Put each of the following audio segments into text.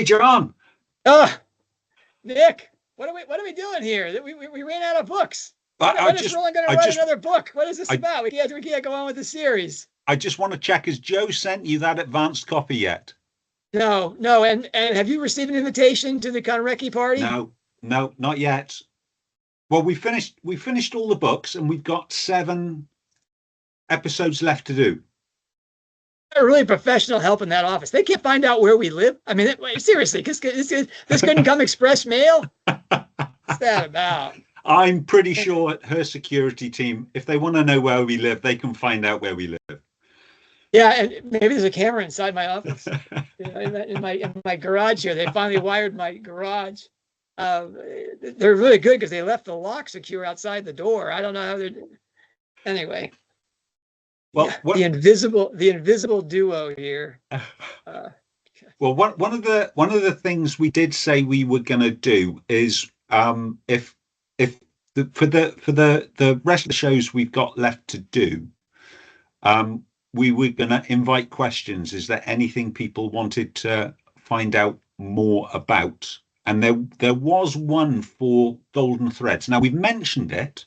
Hey, John. Nick, what are we doing here? We ran out of books. When is Rowling going to write another book? What is this about? We can't go on with the series. I just want to check, has Joe sent you that advanced copy yet? No. And have you received an invitation to the Conrecki party? No, not yet. Well, we finished all the books, and we've got 7 episodes left to do. Really professional help in that office. They can't find out where we live. I mean, seriously, this couldn't come express mail. What's that about? I'm pretty sure her security team, if they want to know where we live, they can find out where we live. Yeah, and maybe there's a camera inside my office. in my garage here. They finally wired my garage. They're really good because they left the lock secure outside the door. I don't know how they're. Anyway. Well, yeah, the invisible duo here. Well, one of the things we did say we were going to do is if for the rest of the shows we've got left to do, we were going to invite questions. Is there anything people wanted to find out more about? And there was one for Golden Threads. Now, we've mentioned it.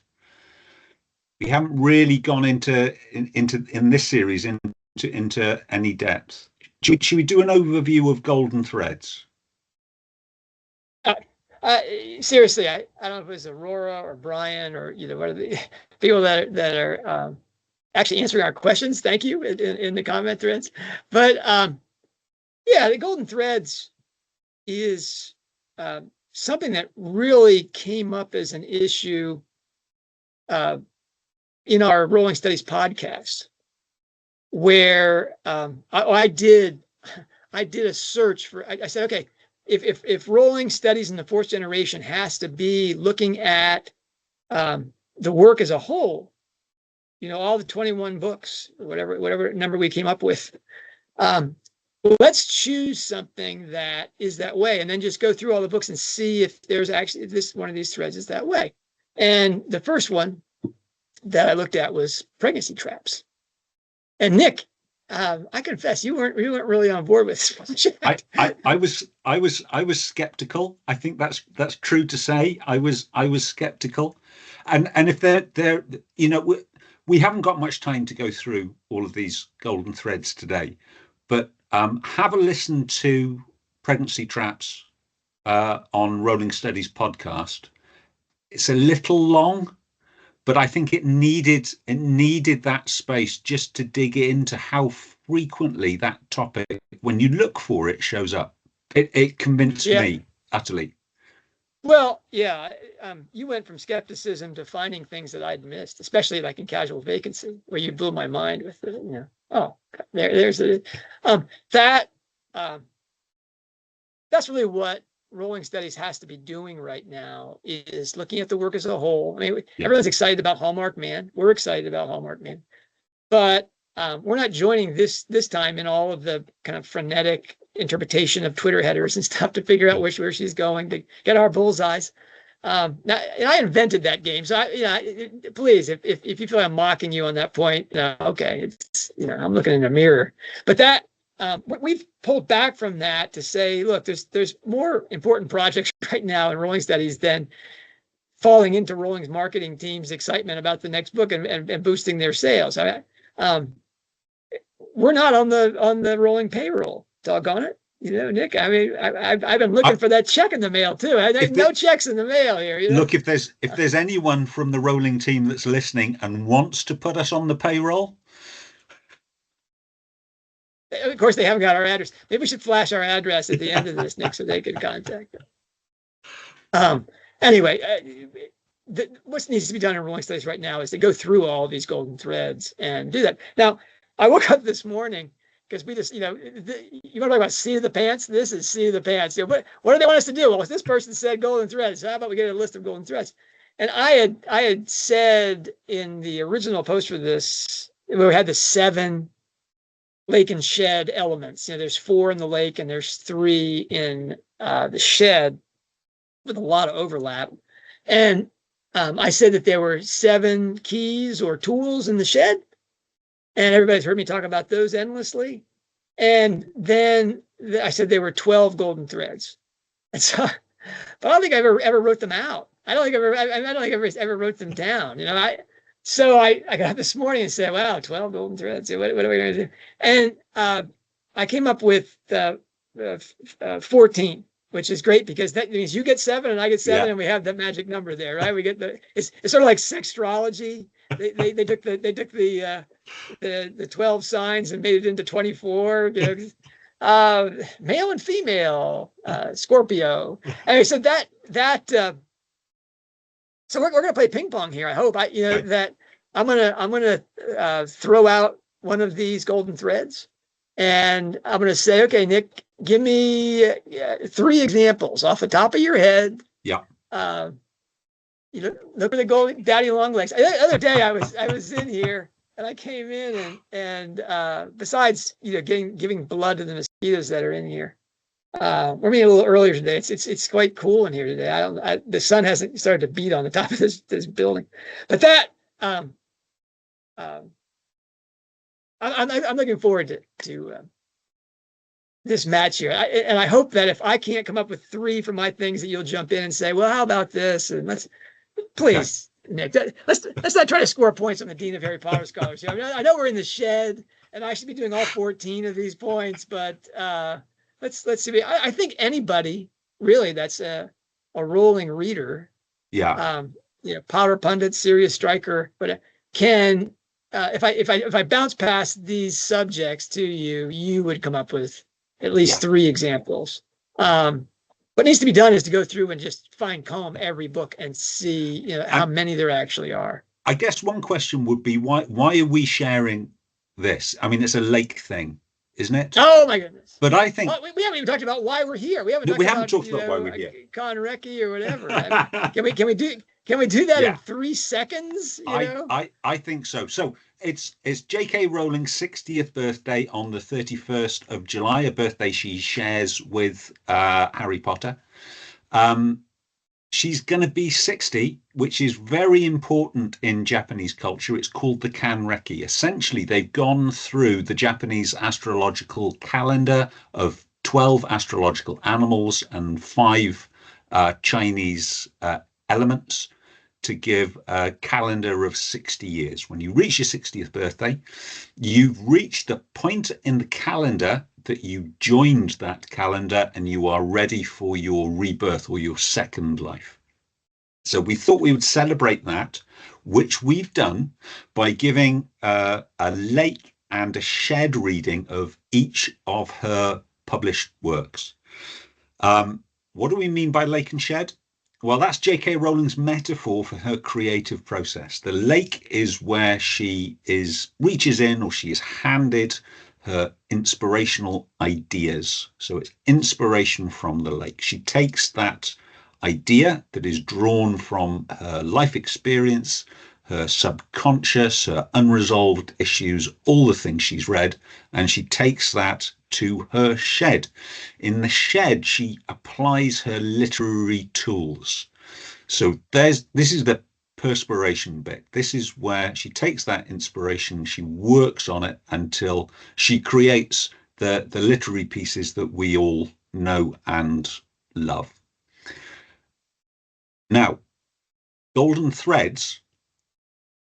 We haven't really gone into this series into any depth. Should we do an overview of Golden Threads? Seriously, I don't know if it was Aurora or Brian or what are the people that are actually answering our questions. Thank you in the comment threads. But yeah, the Golden Threads is something that really came up as an issue in our Rolling Studies podcast, where I did a search for. I said, okay, if Rolling Studies in the 4th generation has to be looking at the work as a whole, all the 21 books, or whatever number we came up with, let's choose something that is that way, and then just go through all the books and see if there's actually one of these threads is that way. And the first one that I looked at was pregnancy traps. And Nick, I confess you weren't really on board with this project. I was skeptical. I think that's true to say. I was skeptical, and if they're we haven't got much time to go through all of these Golden Threads today, but have a listen to Pregnancy Traps on Rolling Studies podcast. It's a little long, but I think it needed that space just to dig into how frequently that topic, when you look for it, shows up. It convinced me utterly. Well, yeah, you went from skepticism to finding things that I'd missed, especially like in Casual Vacancy, where you blew my mind with there's it. That's really what Rolling Studies has to be doing right now, is looking at the work as a whole. I mean, everyone's excited about Hallmark Man. We're excited about Hallmark Man, but we're not joining this time in all of the kind of frenetic interpretation of Twitter headers and stuff to figure out where she's going to get our bullseyes. Now, and I invented that game, so please, if you feel I'm mocking you on that point, okay, it's I'm looking in the mirror, but that. We've pulled back from that to say, look, there's more important projects right now in Rolling Studies than falling into Rolling's marketing team's excitement about the next book and boosting their sales. We're not on the Rolling payroll. Doggone it, Nick. I mean, I've been looking for that check in the mail too. There's no checks in the mail here. Look, if there's anyone from the Rolling team that's listening and wants to put us on the payroll. Of course, they haven't got our address. Maybe we should flash our address at the end of this, Nick, so they can contact us. Anyway, what needs to be done in Rolling Studies right now is to go through all these Golden Threads and do that. Now, I woke up this morning because we just, you want to talk about seat of the pants? This is seat of the pants. What do they want us to do? Well, this person said Golden Threads. So how about we get a list of Golden Threads? And I had said in the original post for this, we had the 7 lake and shed elements. There's 4 in the lake and there's 3 in the shed, with a lot of overlap. And I said that there were 7 keys or tools in the shed, and everybody's heard me talk about those endlessly. And then I said there were 12 golden threads. And so, but I don't think I ever wrote them out. I don't think I ever wrote them down. So I got up this morning and said, wow, 12 golden threads. What are we going to do? And I came up with 14, which is great because that means you get 7 and I get 7, and we have that magic number there, right? We get it's sort of like sextrology. They took the 12 signs and made it into 24. Male and female, Scorpio. Anyway, so so we're going to play ping pong here. I hope that I'm going to throw out one of these golden threads, and I'm going to say, okay, Nick, give me 3 examples off the top of your head. Yeah. Look for the golden daddy long legs. The other day I was in here and I came in and besides giving blood to the mosquitoes that are in here, we're meeting a little earlier today. It's quite cool in here today. The sun hasn't started to beat on the top of this building, but that I'm looking forward to this match here, and I hope that if I can't come up with 3 for my things, that you'll jump in and say, well, how about this? And please, Nick, let's not try to score points on the Dean of Harry Potter Scholars. I know we're in the shed, and I should be doing all 14 of these points, but let's see. I think anybody really that's a Rowling reader, Potter pundit, serious striker, but can if I bounce past these subjects to you, you would come up with at least 3 examples. What needs to be done is to go through and just comb every book and see, how many there actually are. I guess one question would be why are we sharing this? I mean, it's a lake thing, isn't it? Oh my goodness! But I think we haven't even talked about why we're here. We haven't talked about why we're here. Con Recce or whatever. Can we do that in 3 seconds? I think so. So it's J.K. Rowling's 60th birthday on the 31st of July, a birthday she shares with Harry Potter. She's going to be 60, which is very important in Japanese culture. It's called the Kanreki. Essentially, they've gone through the Japanese astrological calendar of 12 astrological animals and 5 Chinese elements to give a calendar of 60 years. When you reach your 60th birthday, you've reached the point in the calendar that you joined that calendar and you are ready for your rebirth or your second life. So we thought we would celebrate that, which we've done by giving a lake and a shed reading of each of her published works. What do we mean by lake and shed? Well, that's J.K. Rowling's metaphor for her creative process. The lake is where she reaches in, or she is handed her inspirational ideas. So it's inspiration from the lake. She takes that idea that is drawn from her life experience, her subconscious, her unresolved issues, all the things she's read, and she takes that to her shed. In the shed, she applies her literary tools. So this is the perspiration bit. This is where she takes that inspiration, she works on it until she creates the literary pieces that we all know and love. Now, golden threads,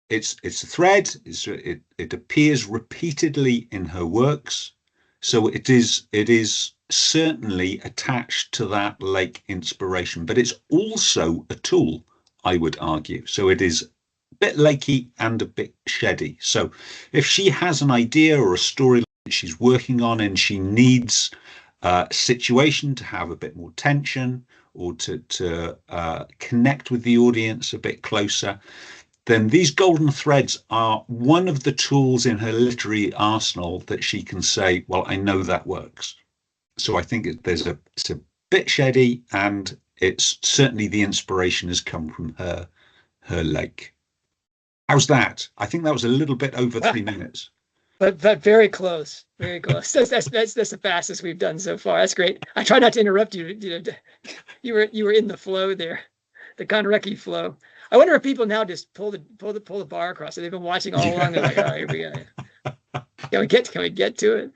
it's a thread, it appears repeatedly in her works. So it is certainly attached to that lake inspiration, but it's also a tool, I would argue. So it is a bit lakey and a bit sheddy. So if she has an idea or a story that she's working on and she needs a situation to have a bit more tension or to connect with the audience a bit closer, then these golden threads are one of the tools in her literary arsenal that she can say, well, I know that works. So I think it's a bit sheddy, and it's certainly the inspiration has come from her lake. How's that? I think that was a little bit over 3 minutes. But very close, very close. That's the fastest we've done so far. That's great. I try not to interrupt you. You were in the flow there, the Con Recce flow. I wonder if people now just pull the bar across. So they've been watching all along. They're like, oh, here we go. Can we get to it?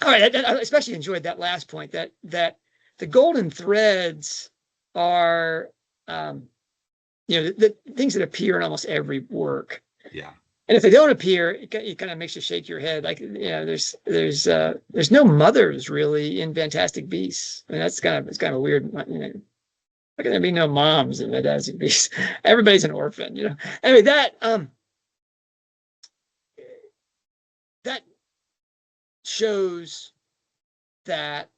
All right, I especially enjoyed that last point, that the golden threads are, the things that appear in almost every work. Yeah. And if they don't appear, it kind of makes you shake your head. Like, there's no mothers really in Fantastic Beasts. I mean, it's kind of a weird. How can there be no moms in Fantastic Beasts? Everybody's an orphan, Anyway, that shows that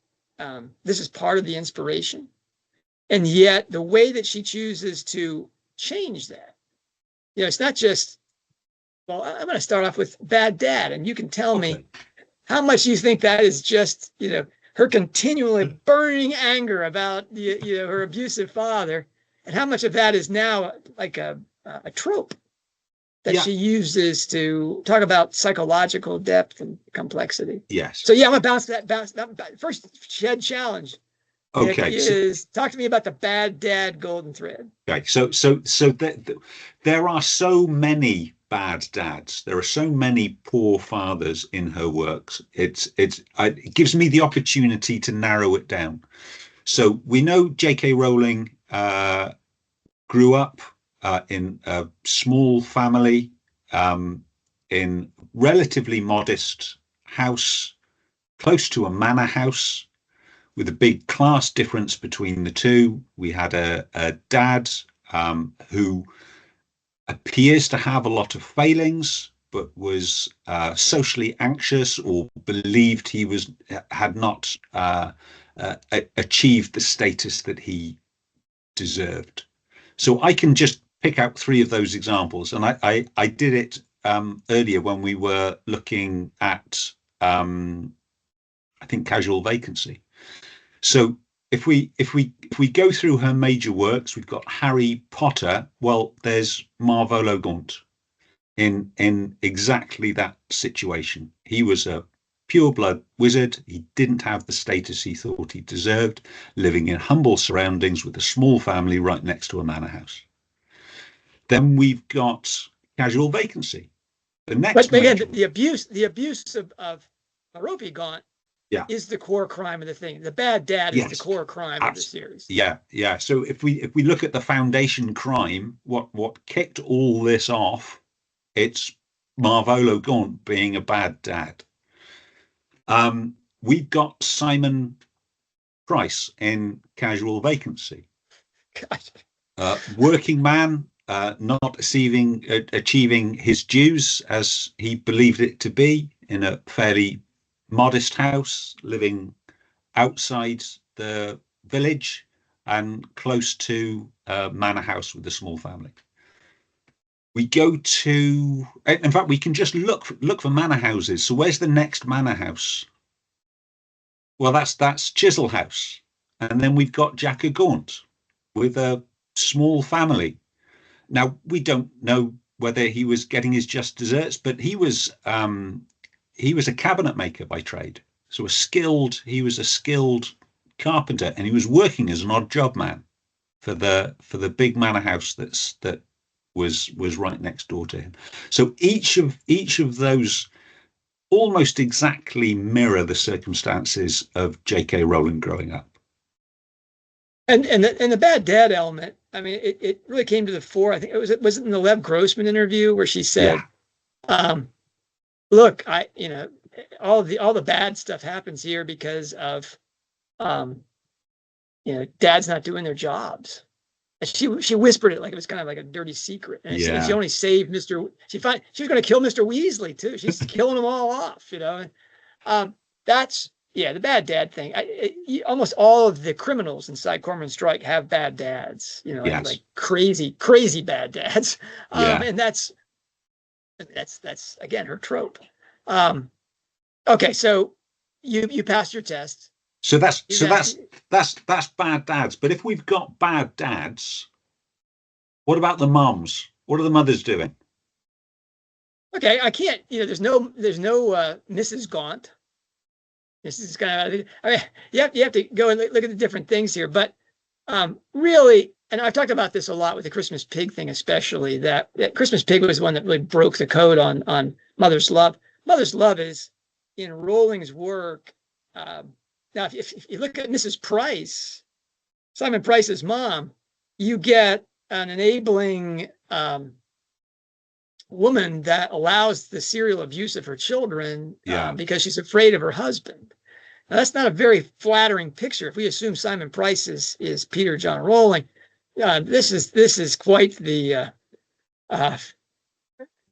this is part of the inspiration, and yet the way that she chooses to change that, it's not just, well, I'm going to start off with bad dad, and you can tell me how much you think that is just, her continually burning anger about her abusive father, and how much of that is now like a trope that she uses to talk about psychological depth and complexity. Yes. So yeah, I'm gonna bounce that. First shed challenge. Okay. Is talk to me about the bad dad golden thread. Okay. So there are so many bad dads. There are so many poor fathers in her works. It gives me the opportunity to narrow it down. So we know J.K. Rowling grew up in a small family, in relatively modest house, close to a manor house, with a big class difference between the two. We had a dad who appears to have a lot of failings, but was socially anxious, or believed he had not achieved the status that he deserved. So I can just pick out three of those examples, and I did it earlier when we were looking at I think Casual Vacancy. So if we go through her major works, we've got Harry Potter. Well, there's Marvolo Gaunt in exactly that situation. He was a pure-blood wizard. He didn't have the status he thought he deserved, living in humble surroundings with a small family right next to a manor house. Then we've got Casual Vacancy. The next, but again, the abuse of Maropi Gaunt is the core crime of the thing. The bad dad is the core crime of the series. Yeah. So if we look at the foundation crime, what kicked all this off, it's Marvolo Gaunt being a bad dad. We've got Simon Price in Casual Vacancy. Working man, not achieving his dues as he believed it to be, in a fairly modest house, living outside the village and close to a manor house with a small family. We go to, in fact, we can just look for manor houses. So where's the next manor house? Well, that's Chiselhouse. And then we've got Jack of Gaunt with a small family. Now, we don't know whether he was getting his just desserts, but he was a cabinet maker by trade. So he was a skilled carpenter, and he was working as an odd job man for the big manor house that was right next door to him. So each of those almost exactly mirror the circumstances of J.K. Rowling growing up. And the bad dad element, I mean, it really came to the fore. I think was it in the Lev Grossman interview where she said, look, all the bad stuff happens here because of dads not doing their jobs. And she whispered it like it was kind of like a dirty secret. And she only saved Mr. She was going to kill Mr. Weasley too. She's killing them all off, That's the bad dad thing. Almost all of the criminals inside Cormoran Strike have bad dads, like crazy bad dads. And that's again her trope. Okay, so you passed your test. So that's bad dads. But if we've got bad dads, what about the mums? What are the mothers doing? Okay, I can't. There's no Mrs. Gaunt. This is kind of. I mean, you have to go and look at the different things here. But really, and I've talked about this a lot with the Christmas Pig thing, especially that Christmas Pig was one that really broke the code on mother's love. Mother's love is in Rowling's work, now if you look at Mrs. Price, Simon Price's mom, you get an enabling woman that allows the serial abuse of her children because she's afraid of her husband. Now, that's not a very flattering picture. If we assume Simon Price is Peter John Rowling, this is quite the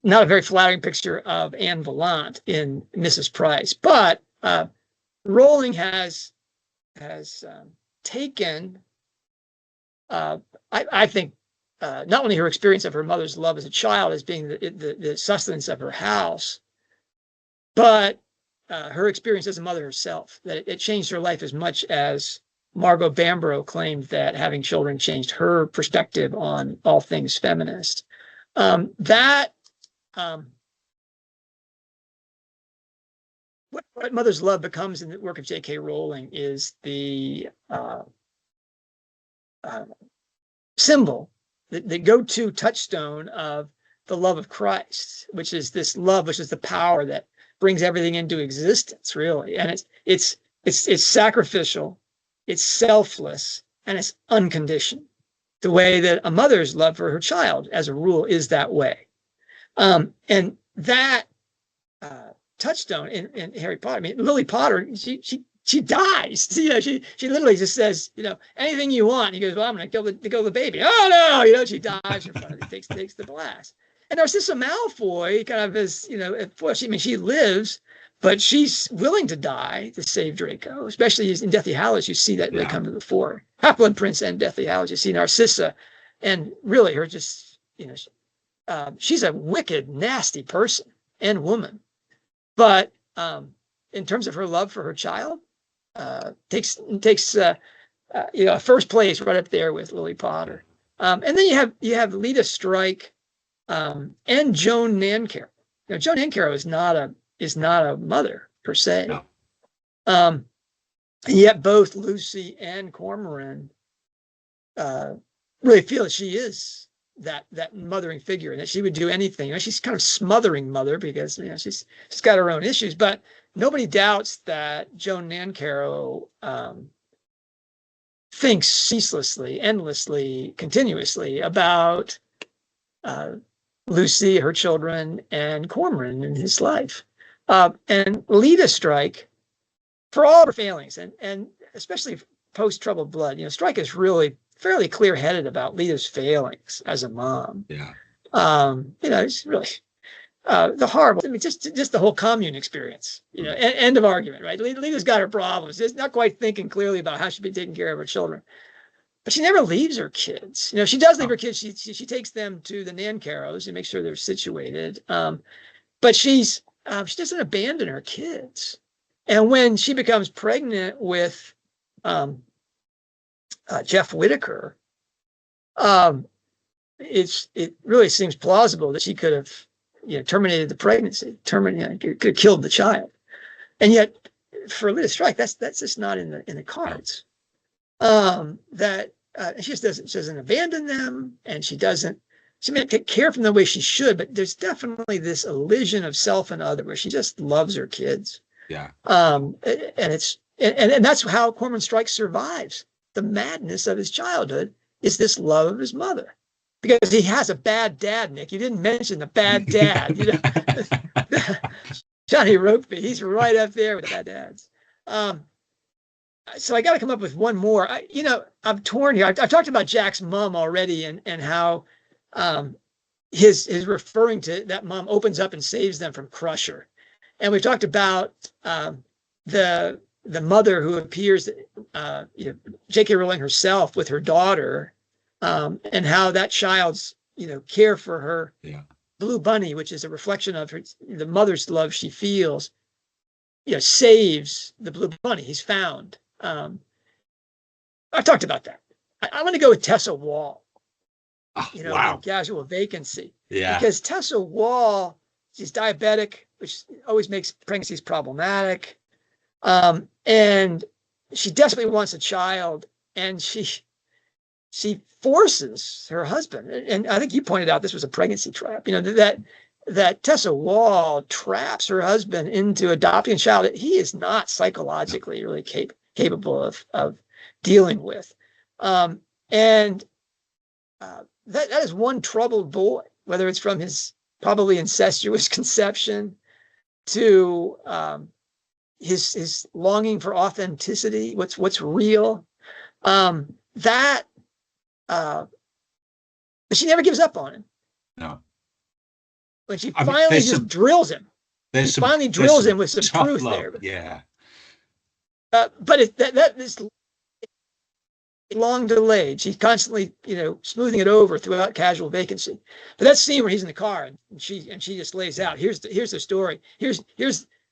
not a very flattering picture of Anne Vallant in Mrs. Price. But Rowling has taken, I think, not only her experience of her mother's love as a child as being the sustenance of her house, but her experience as a mother herself, that it changed her life as much as Margot Bamborough claimed that having children changed her perspective on all things feminist. What mother's love becomes in the work of J.K. Rowling is the symbol, the go-to touchstone of the love of Christ, which is this love, which is the power that brings everything into existence, really. And it's sacrificial, it's selfless, and it's unconditioned. The way that a mother's love for her child, as a rule, is that way. And that touchstone in Harry Potter, I mean, Lily Potter, she dies. You know, she literally just says, you know, anything you want. And he goes, well, I'm going to kill the baby. Oh no, you know, she dies in front of it, takes the blast. And Narcissa Malfoy kind of is, you know, she lives, but she's willing to die to save Draco, especially in Deathly Hallows. You see that they come to the fore. Half-Blood Prince and Deathly Hallows, you see Narcissa, and really her just, you know, she's a wicked, nasty person and woman. But in terms of her love for her child, takes you know, first place right up there with Lily Potter. And then you have Lita Strike and Joan Nancaro. You know, Joan Nancaro is not a mother per se. No. And yet both Lucy and Cormoran really feel that she is that mothering figure and that she would do anything. You know, she's kind of smothering mother because, you know, she's got her own issues, but nobody doubts that Joan Nancaro thinks ceaselessly, endlessly, continuously about Lucy, her children, and Cormoran in his life. And Lita Strike, for all her failings, and especially post Troubled Blood, you know, Strike is really fairly clear-headed about Lita's failings as a mom. Yeah. You know, it's really the horrible, I mean, just the whole commune experience, you know, end of argument, right? Lita's got her problems. She's not quite thinking clearly about how she'd be taking care of her children. But she never leaves her kids. You know, she does leave her kids. She takes them to the Nancaros and makes sure they're situated. But she doesn't abandon her kids. And when she becomes pregnant with Jeff Whitaker, it really seems plausible that she could have, you know, terminated the pregnancy, could have killed the child. And yet, for Lita Strike, that's just not in the cards. That she just doesn't abandon them, and she may take care of them the way she should, but there's definitely this elision of self and other where she just loves her kids. Yeah. And that's how Cormoran Strike survives the madness of his childhood, is this love of his mother. Because he has a bad dad, Nick. You didn't mention the bad dad. You know, Johnny Rokeby, he's right up there with the bad dads. So I got to come up with one more. I'm torn here. I've talked about Jack's mom already, and how his referring to that mom opens up and saves them from Crusher. And we've talked about the mother who appears, J.K. Rowling herself with her daughter, and how that child's, care for her blue bunny, which is a reflection of the mother's love she feels, saves the blue bunny. He's found. I've talked about that. I'm going to go with Tessa Wall. Wow. Casual Vacancy. Yeah. Because Tessa Wall, she's diabetic, which always makes pregnancies problematic. And she desperately wants a child, and she forces her husband. And I think you pointed out this was a pregnancy trap. That that Tessa Wall traps her husband into adopting a child that he is not psychologically really capable of dealing with. And that is one troubled boy, whether it's from his probably incestuous conception to his longing for authenticity, what's real. But she never gives up on him. No. When she finally just drills him. She finally drills him with some truth love. there. Yeah. But that is long delayed. She's constantly, smoothing it over throughout Casual Vacancy. But that scene where he's in the car and she just lays out, here's the story. Here's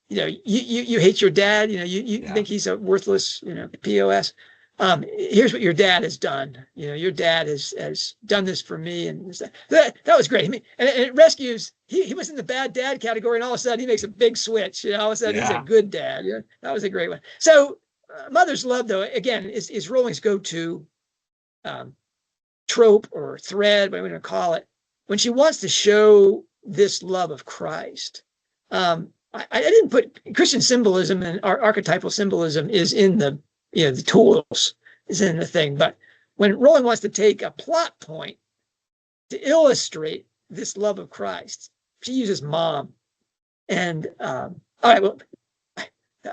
you hate your dad, you think he's a worthless, POS. Here's what your dad has done. Your dad has done this for me, and that was great. I mean, and it rescues. He was in the bad dad category, and all of a sudden he makes a big switch. All of a sudden he's a good dad. Yeah, that was a great one. So, Mother's Love, though, again, is Rowling's go-to trope or thread, whatever you want to call it, when she wants to show this love of Christ. I didn't put Christian symbolism and archetypal symbolism is in the tools is in the thing. But when Rowling wants to take a plot point to illustrate this love of Christ, she uses mom. And all right, well,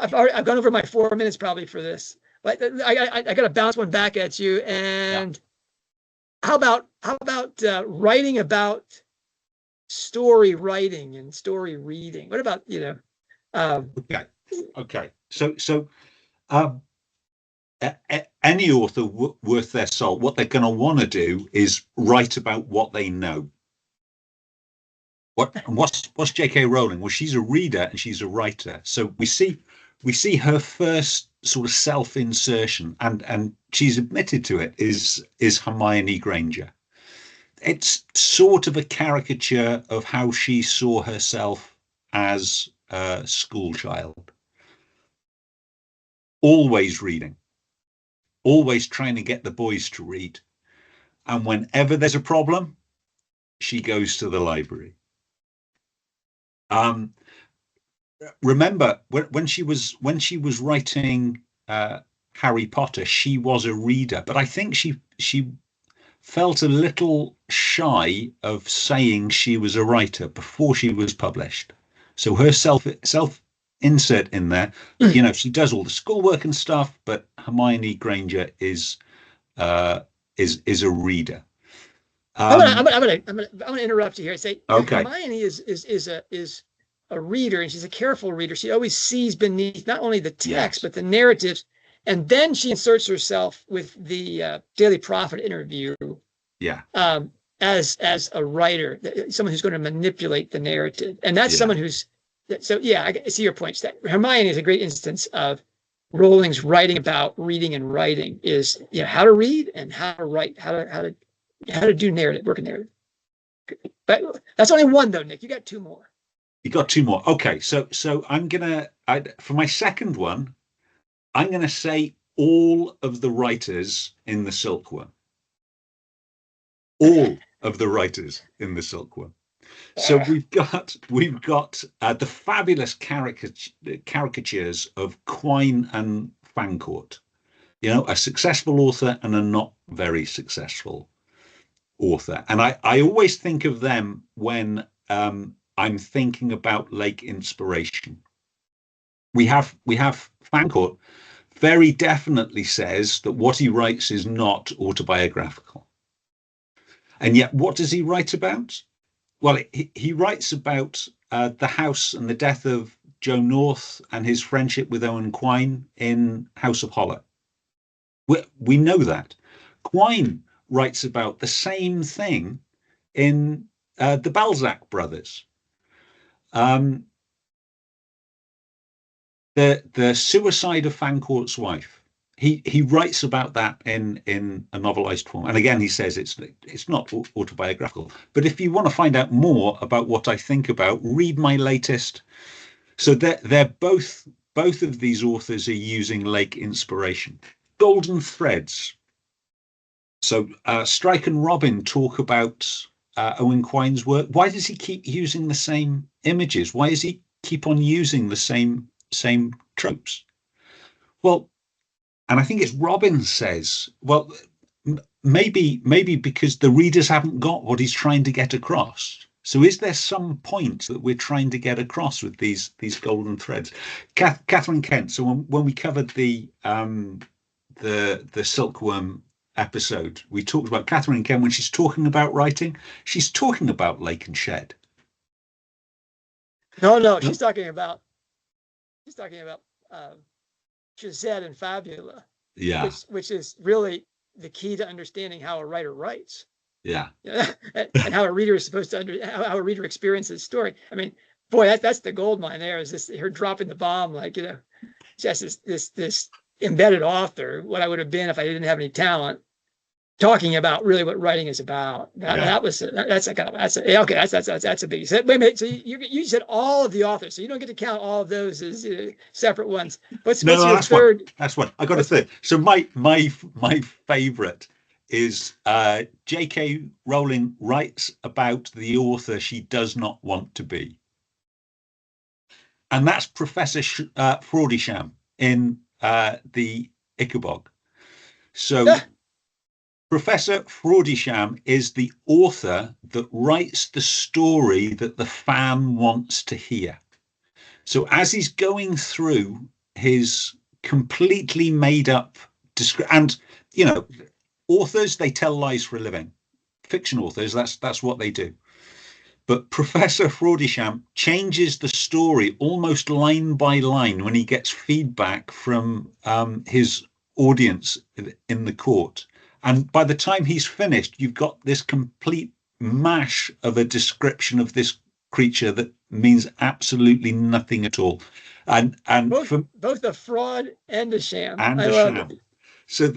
I've gone over my 4 minutes probably for this. But I got to bounce one back at you. And how about writing about story writing and story reading? What about Okay. So. Any author worth their salt, what they're going to want to do is write about what they know. What's J.K. Rowling? Well, she's a reader and she's a writer. So we see her first sort of self-insertion, and she's admitted to it, is Hermione Granger. It's sort of a caricature of how she saw herself as a school child. Always reading. Always trying to get the boys to read. And whenever there's a problem, she goes to the library. Remember when she was writing Harry Potter, she was a reader, but I think she felt a little shy of saying she was a writer before she was published. So her self insert in there, she does all the schoolwork and stuff, but Hermione Granger is a reader. I'm gonna interrupt you here and say, okay. Hermione is a reader, and she's a careful reader. She always sees beneath not only the text but the narratives, and then she inserts herself with the Daily Prophet interview. Yeah. As a writer, someone who's going to manipulate the narrative, and that's someone who's. So I see your points. That Hermione is a great instance of Rowling's writing about reading and writing is how to read and how to write, how to do narrative, work in narrative. But that's only one though, Nick. You got two more. You got two more. Okay, so I'm gonna for my second one, I'm gonna say all of the writers in the Silkworm. All of the writers in the Silkworm. So we've got the fabulous caricatures of Quine and Fancourt, a successful author and a not very successful author. And I always think of them when I'm thinking about Lake Inspiration. We have Fancourt very definitely says that what he writes is not autobiographical. And yet, what does he write about? Well, he writes about the house and the death of Joe North and his friendship with Owen Quine in House of Hollow. We know that. Quine writes about the same thing in the Balzac brothers. The suicide of Fancourt's wife. He writes about that in a novelized form, and again he says it's not autobiographical. But if you want to find out more about what I think about, read my latest. So they're both of these authors are using Lake Inspiration. Golden threads. So Strike and Robin talk about Owen Quine's work? Why does he keep using the same images? Why does he keep on using the same tropes? Well, and I think it's Robbins says, well, maybe because the readers haven't got what he's trying to get across. So is there some point that we're trying to get across with these golden threads? Catherine Kent. So when we covered the silkworm episode, we talked about Catherine Kent. When she's talking about writing, she's talking about Lake and Shed. No, she's talking about Shazette and Fabula. Yeah. Which is really the key to understanding how a writer writes. Yeah. And how a reader is supposed to how a reader experiences story. I mean, boy, that's the gold mine there, is this her dropping the bomb, like, just this embedded author, what I would have been if I didn't have any talent, talking about really what writing is about. That's a big. Wait a minute. So you said all of the authors, so you don't get to count all of those as separate ones. What's your third? That's one. I got a third. So my favorite is J.K. Rowling writes about the author she does not want to be, and that's Professor Fraudisham in the Ichabod. So. Professor Fraudisham is the author that writes the story that the fan wants to hear. So as he's going through his completely made up and authors, they tell lies for a living. Fiction authors, that's what they do. But Professor Fraudisham changes the story almost line by line when he gets feedback from his audience in the court. And by the time he's finished, you've got this complete mash of a description of this creature that means absolutely nothing at all. And both a fraud and a sham. And I love it. So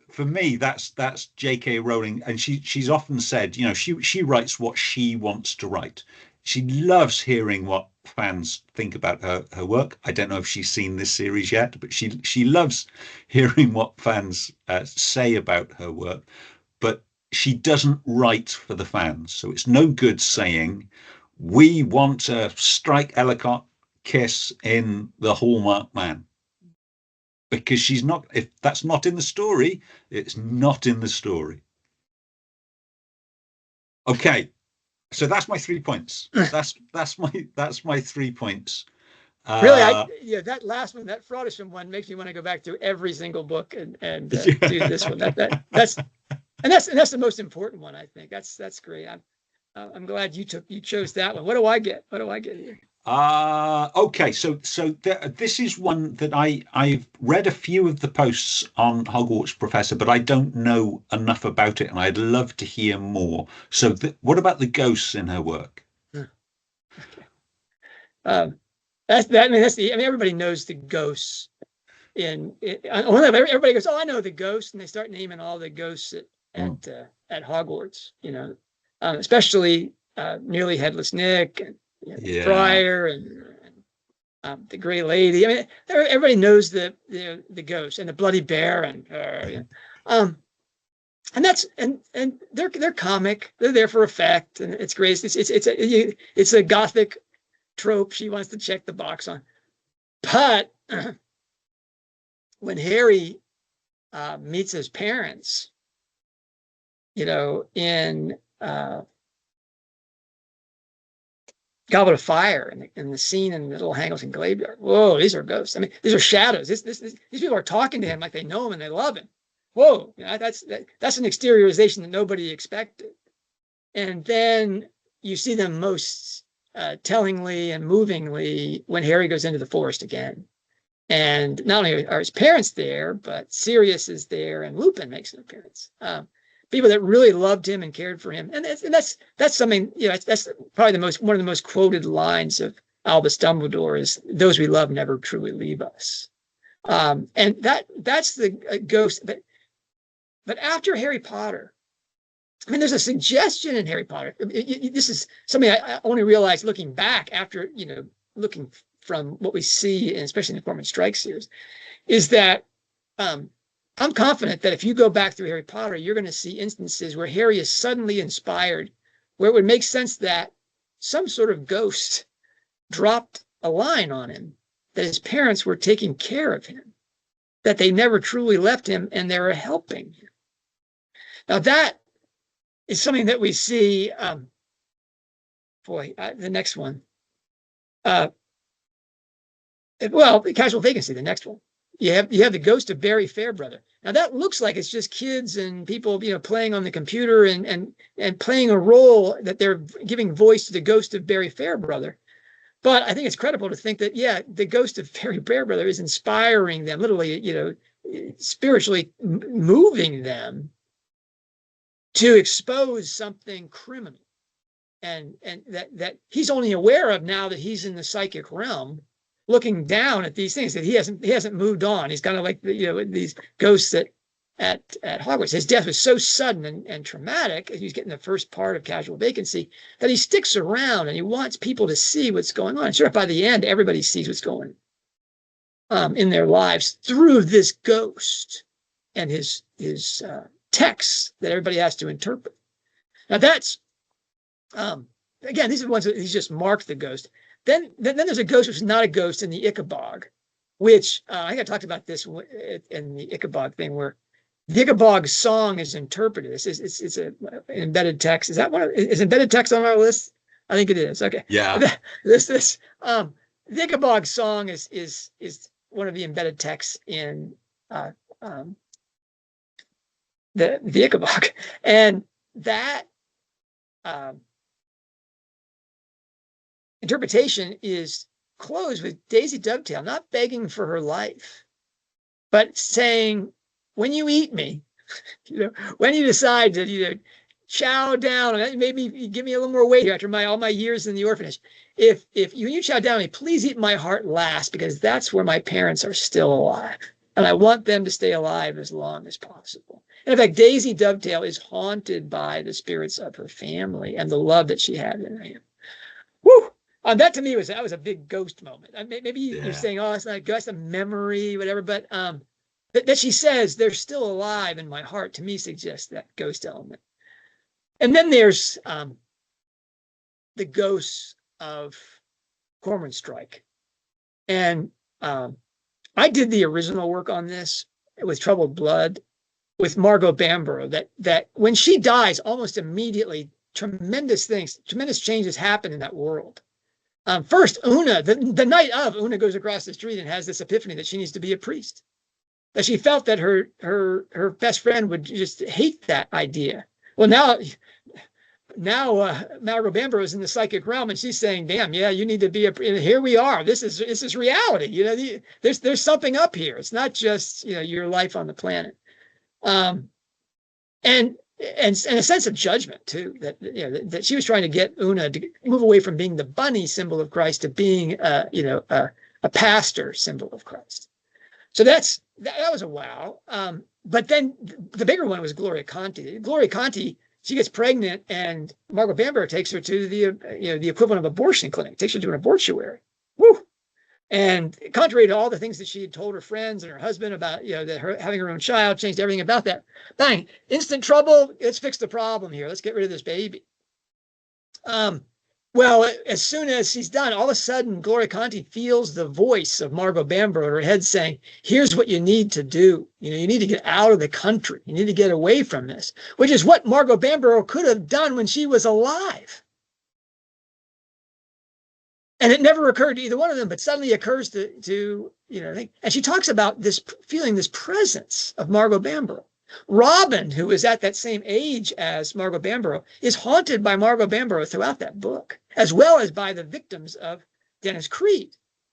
for me, that's J.K. Rowling, and she's often said, she writes what she wants to write. She loves hearing what fans think about her work. I don't know if she's seen this series yet, but she loves hearing what fans say about her work. But she doesn't write for the fans, so it's no good saying we want a Strike-Ellacott kiss in the Hallmark Man, because she's not. If that's not in the story, it's not in the story. Okay. So that's my 3 points. That's my 3 points. Really, that last one, that Fraudisham one, makes me want to go back through every single book and do this one. That's the most important one, I think. That's great. I'm glad you chose that one. What do I get? What do I get here? Okay, so this is one that I've read a few of the posts on Hogwarts Professor, but I don't know enough about it, and I'd love to hear more. So, what about the ghosts in her work? Okay. Everybody knows the ghosts. Everybody goes, "Oh, I know the ghosts," and they start naming all the ghosts at Hogwarts. Especially Nearly Headless Nick and. Friar and the Grey Lady. I mean, everybody knows the ghost and the Bloody Bear and they're comic. They're there for effect, and it's great. It's a gothic trope she wants to check the box on. But when Harry meets his parents, in Goblet of Fire and the scene in the Little Hangleton Graveyard. Whoa, these are ghosts. I mean, these are shadows. These people are talking to him like they know him and they love him. Whoa, that's an exteriorization that nobody expected. And then you see them most tellingly and movingly when Harry goes into the forest again. And not only are his parents there, but Sirius is there and Lupin makes an appearance. People that really loved him and cared for him, and that's something. That's probably one of the most quoted lines of Albus Dumbledore is, "Those we love never truly leave us," and that's the ghost. But after Harry Potter, I mean, there's a suggestion in Harry Potter. This is something I only realized looking back after looking from what we see, and especially in the Cormoran Strike series, is that I'm confident that if you go back through Harry Potter, you're going to see instances where Harry is suddenly inspired, where it would make sense that some sort of ghost dropped a line on him, that his parents were taking care of him, that they never truly left him, and they were helping him. Now, that is something that we see, the next one. Casual Vacancy, the next one. You have the ghost of Barry Fairbrother. Now that looks like it's just kids and people, playing on the computer and playing a role, that they're giving voice to the ghost of Barry Fairbrother. But I think it's credible to think that, the ghost of Barry Fairbrother is inspiring them, literally, spiritually moving them to expose something criminal, and that he's only aware of now that he's in the psychic realm, looking down at these things, that he hasn't moved on. He's kind of like these ghosts at Hogwarts. His death was so sudden and traumatic, as he's getting the first part of Casual Vacancy, that he sticks around and he wants people to see what's going on. Sure, by the end, everybody sees what's going on in their lives through this ghost and his texts that everybody has to interpret. Now that's again, these are the ones that he's just marked the ghost. Then there's a ghost which is not a ghost in the Ichabod, which I think I talked about this in the Ichabod thing, where the Ichabod song is interpreted. It's an embedded text. Is embedded text on our list? I think it is. Okay. Yeah. The Ichabod song is one of the embedded texts in the Ichabod, and that interpretation is closed with Daisy Dovetail not begging for her life, but saying, when you eat me, when you decide to chow down, maybe give me a little more weight here after all my years in the orphanage, if you chow down on me, please eat my heart last, because that's where my parents are still alive, and I want them to stay alive as long as possible. And in fact, Daisy Dovetail is haunted by the spirits of her family and the love that she had in him. Woo! That to me was a big ghost moment. Maybe you're saying, oh, it's not a ghost, a memory, whatever, but that she says they're still alive in my heart, to me suggests that ghost element. And then there's the ghosts of Cormoran Strike. And I did the original work on this with Troubled Blood with Margot Bamborough, that when she dies, almost immediately, tremendous changes happen in that world. First, Una, the night of, Una goes across the street and has this epiphany that she needs to be a priest. That she felt that her best friend would just hate that idea. Well, now Margot Bamborough is in the psychic realm, and she's saying, "Damn, yeah, you need to be here we are. This is reality. There's something up here. It's not just your life on the planet." And a sense of judgment too, that she was trying to get Una to move away from being the bunny symbol of Christ to being a pastor symbol of Christ. So that was a wow. But then the bigger one was Gloria Conti. Gloria Conti, she gets pregnant, and Margot Bamborough takes her to the equivalent of abortion clinic, takes her to an abortuary. Woo! And contrary to all the things that she had told her friends and her husband about, that her having her own child changed everything about that. Bang! Instant trouble. Let's fix the problem here. Let's get rid of this baby. Well, as soon as she's done, all of a sudden, Gloria Conti feels the voice of Margot Bamborough in her head saying, "Here's what you need to do. You need to get out of the country. You need to get away from this," which is what Margot Bamborough could have done when she was alive. And it never occurred to either one of them, but suddenly occurs to and she talks about this feeling, this presence of Margot Bamborough. Robin, who is at that same age as Margot Bamborough, is haunted by Margot Bamborough throughout that book, as well as by the victims of Dennis Creed.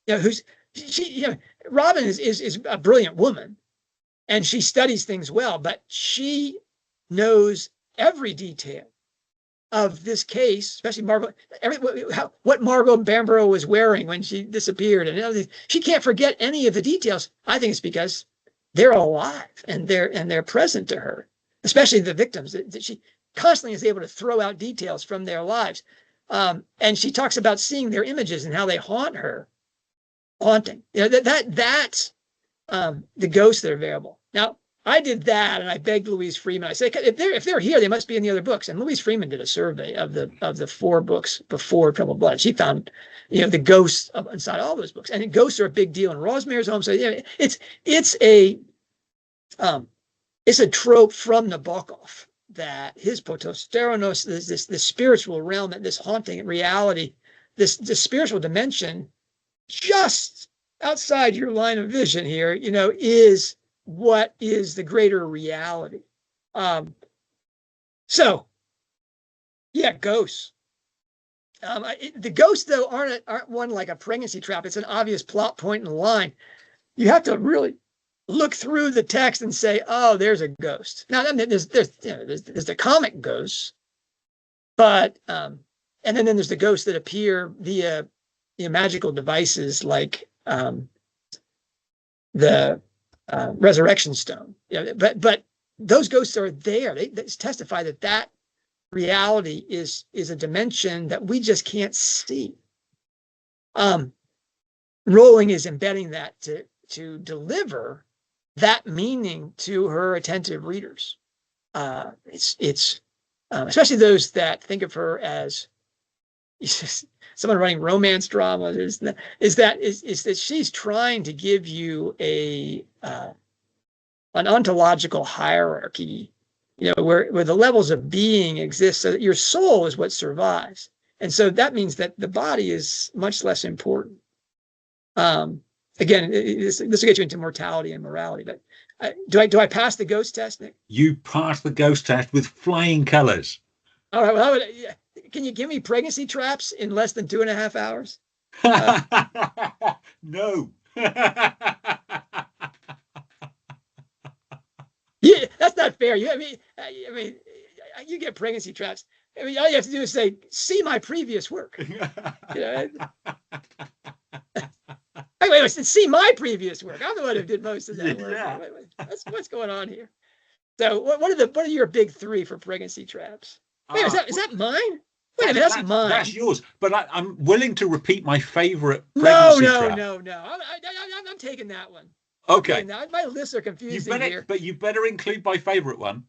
Robin is a brilliant woman, and she studies things well, but she knows every detail of this case, especially what Margot Bamborough was wearing when she disappeared, and she can't forget any of the details. I think it's because they're alive and they're present to her, especially the victims. That she constantly is able to throw out details from their lives, and she talks about seeing their images and how they haunt her, haunting. That's the ghosts that are available. Now, I did that, and I begged Louise Freeman. I said, if they're here, they must be in the other books. And Louise Freeman did a survey of the 4 books before Troubled Blood. She found, the ghosts inside all those books, and ghosts are a big deal in Rosemary's Home. So it's a trope from Nabokov that his potosteros, this spiritual realm, this haunting reality, this spiritual dimension, just outside your line of vision here, is what is the greater reality. So yeah, ghosts. The ghosts though aren't one like a pregnancy trap. It's an obvious plot point in the line. You have to really look through the text and say, oh, there's a ghost. Now there's the comic ghosts, but and then there's the ghosts that appear via magical devices like the resurrection stone. But those ghosts are there. They testify that reality is a dimension that we just can't see. Rowling is embedding that to deliver that meaning to her attentive readers. It's especially those that think of her as someone writing romance dramas, is that she's trying to give you an ontological hierarchy, where the levels of being exist, so that your soul is what survives. And so that means that the body is much less important. Again, this will get you into mortality and morality, but do I pass the ghost test, Nick? You passed the ghost test with flying colors. All right. Well, can you give me pregnancy traps in less than 2.5 hours? No. Yeah, that's not fair. I mean, you get pregnancy traps. I mean, all you have to do is say, "See my previous work." Wait, see my previous work. I'm the one who did most of that work. Yeah. Wait. What's going on here? So, what are your big 3 for pregnancy traps? Wait, is that mine? Wait a minute, that's mine. That's yours. But I'm willing to repeat my favorite pregnancy trap. No. I'm taking that one. Okay. My lists are confusing here. But you better include my favorite one.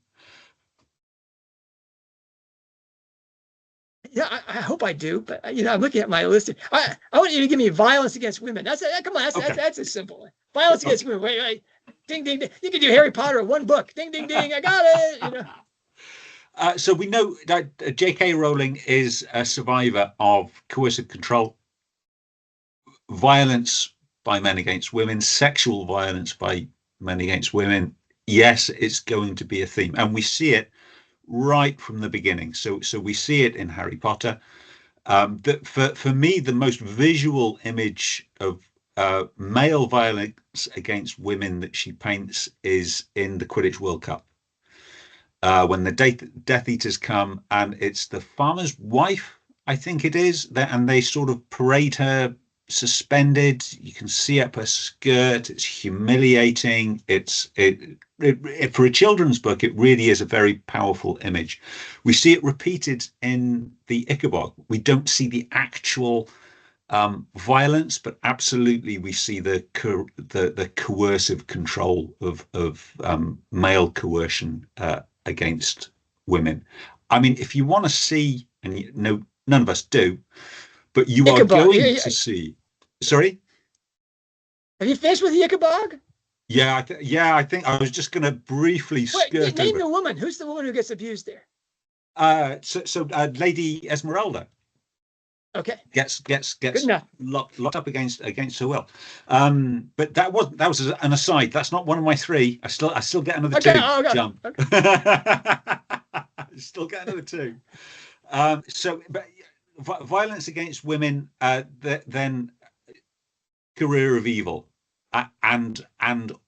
Yeah, I hope I do, but I'm looking at my list. I want you to give me violence against women. That's a simple one. Violence against women. Wait, ding, ding, ding. You can do Harry Potter in 1 book. Ding, ding, ding. I got it. So we know that J.K. Rowling is a survivor of coercive control, violence by men against women, sexual violence by men against women. Yes, it's going to be a theme, and we see it right from the beginning. So we see it in Harry Potter. For me, the most visual image of male violence against women that she paints is in the Quidditch World Cup, when the Death Eaters come, and it's the farmer's wife, I think it is, and they sort of parade her suspended. You can see up her skirt. It's humiliating. For a children's book, it really is a very powerful image. We see it repeated in the Ichabod. We don't see the actual violence, but absolutely we see the coercive control of male coercion against women. I mean, if you want to see, and none of us do, but you Ichabod, are going to see. Sorry? Have you finished with the Ichabod? Yeah, I think I was just going to briefly skirt name the woman. Who's the woman who gets abused there? So Lady Esmeralda. Okay. Gets locked up against her will. But that was an aside. That's not one of my 3. I still get another 2. Jump. Okay. Still get another 2. But violence against women, then career of evil, and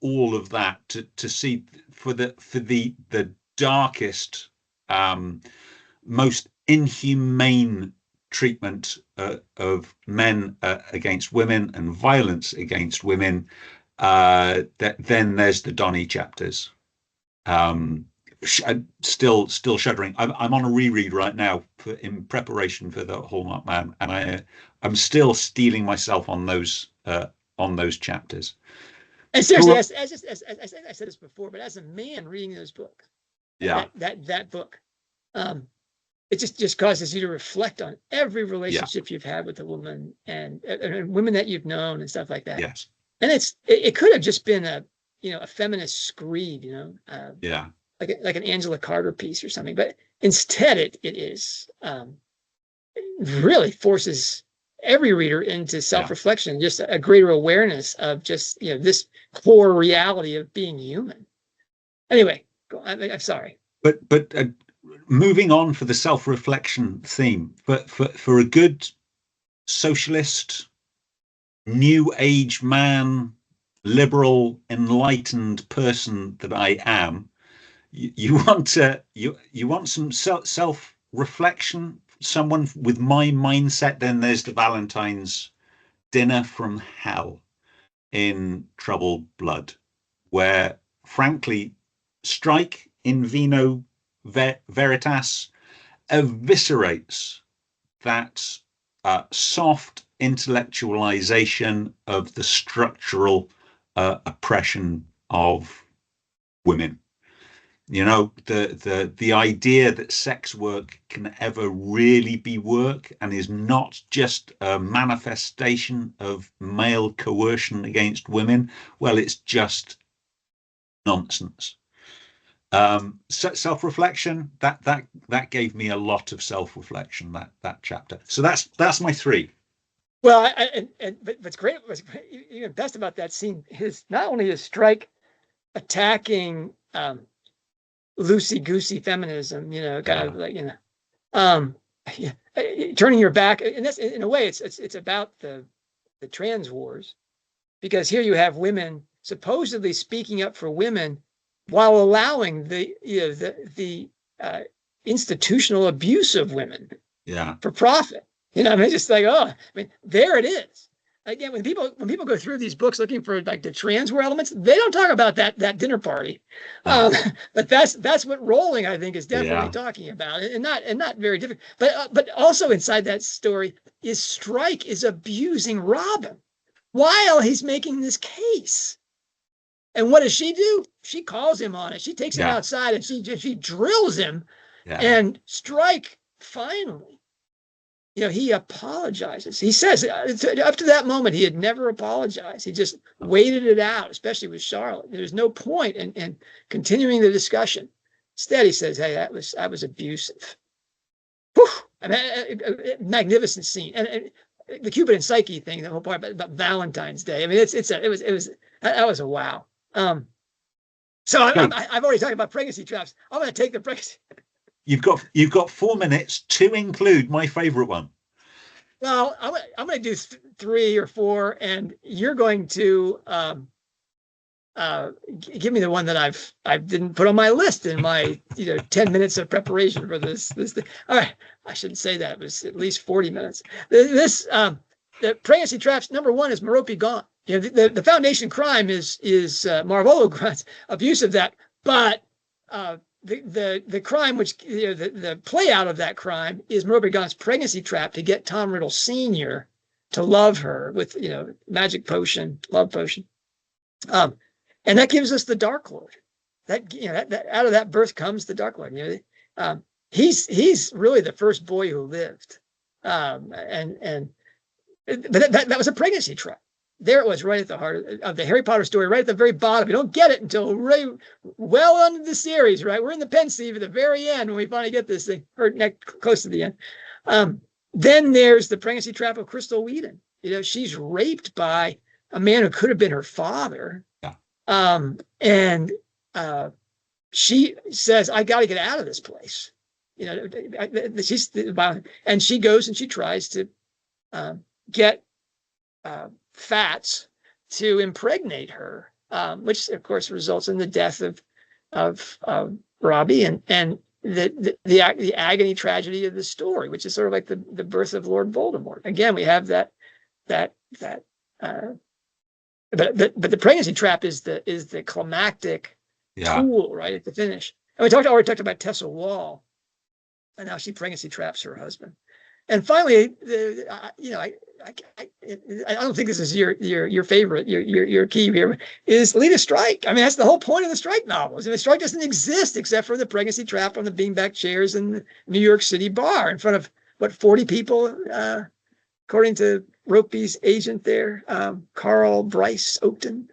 all of that to see for the darkest, most inhumane treatment of men against women and violence against women. Then there's the Donny chapters. Still shuddering. I'm on a reread right now in preparation for the Hallmark Man, and I'm still steeling myself on those chapters. And seriously, as I said this before, but as a man reading those books, Yeah. that book, it just causes you to reflect on every Yeah. relationship you've had with a woman and women that you've known and stuff like that. Yes. And it could have just been a feminist screed, Yeah. like an Angela Carter piece or something, but instead it is really forces every reader into self-reflection, just a greater awareness of just this core reality of being human. Anyway, I'm sorry, but moving on for the self-reflection theme, for a good socialist, new age man, liberal, enlightened person that I am, you want some self-reflection, someone with my mindset. Then there's the Valentine's Dinner from Hell in Troubled Blood, where frankly Strike in Vino Veritas eviscerates that soft intellectualization of the structural oppression of women. The idea that sex work can ever really be work and is not just a manifestation of male coercion against women, well, it's just nonsense. Self-reflection, that gave me a lot of self-reflection, that chapter. So that's my three. Well, but what's great, even best about that scene is not only is Strike attacking loosey-goosey feminism, kind of like, turning your back, and that's in a way it's about the trans wars, because here you have women supposedly speaking up for women while allowing the institutional abuse of women for profit. Just like, there it is. Again, when people go through these books looking for like the trans war elements, they don't talk about that dinner party. But that's what Rowling, I think, is definitely talking about, and not very different. But also inside that story is Strike is abusing Robin while he's making this case. And what does she do? She calls him on it. She takes him outside and she drills him. And Strike finally, he apologizes. He says up to that moment he had never apologized. He just waited it out, especially with Charlotte. There's no point in continuing the discussion. Instead, he says, "Hey, I was abusive." Whew! Magnificent scene, and the Cupid and Psyche thing, the whole part about Valentine's Day. That was a wow. So I've already talked about pregnancy traps. I'm going to take the pregnancy. You've got 4 minutes to include my favorite one. Well, I'm going to do 3 or 4, and you're going to give me the one that I didn't put on my list in my 10 minutes of preparation for this thing. All right, I shouldn't say that. It was at least 40 minutes. The pregnancy traps. Number 1 is Merope Gaunt. The foundation crime is Marvolo Grant's abuse of that, but the crime, which the play out of that crime, is Merope Gaunt's pregnancy trap to get Tom Riddle Sr. to love her with magic potion, love potion, and that gives us the Dark Lord. That out of that birth comes the Dark Lord. He's really the first boy who lived, but that was a pregnancy trap. There it was, right at the heart of the Harry Potter story, right at the very bottom. You don't get it until right well into the series, right? We're in the pensieve at the very end when we finally get this thing, or close to the end. Then there's the pregnancy trap of Crystal Whedon. She's raped by a man who could have been her father. And she says, "I got to get out of this place." And she goes and she tries to get Fats to impregnate her, which of course results in the death of Robbie and the agony tragedy of the story, which is sort of like the birth of Lord Voldemort. Again, we have that but the pregnancy trap is the climactic tool right at the finish. And we already talked about Tessa Wall and how she pregnancy traps her husband. And finally, I don't think this is your favorite, your key here, is lead a strike. I mean, that's the whole point of the strike novels. And the strike doesn't exist except for the pregnancy trap on the beanbag chairs in the New York City bar in front of, 40 people, according to Ropey's agent there, Carl Bryce Oakton.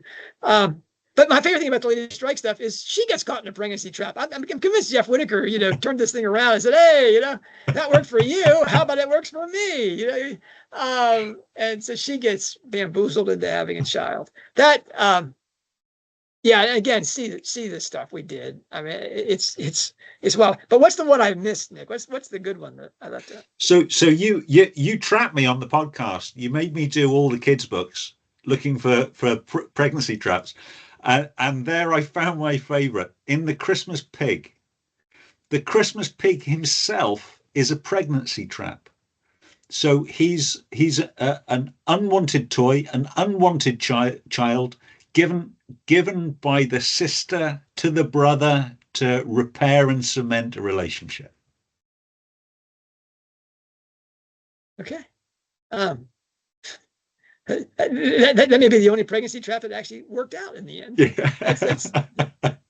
But my favorite thing about the lady strike stuff is she gets caught in a pregnancy trap. I'm convinced Jeff Whitaker, turned this thing around and said, "Hey, that worked for you. How about it works for me?" And so she gets bamboozled into having a child. That, yeah. Again, see the stuff we did. I mean, it's well. But what's the one I missed, Nick? What's the good one that I left out? So you trapped me on the podcast. You made me do all the kids' books looking for pregnancy traps. And there I found my favorite in The Christmas Pig. The Christmas Pig himself is a pregnancy trap. So he's an unwanted toy, an unwanted child given by the sister to the brother to repair and cement a relationship. Okay. That may be the only pregnancy trap that actually worked out in the end. Yeah.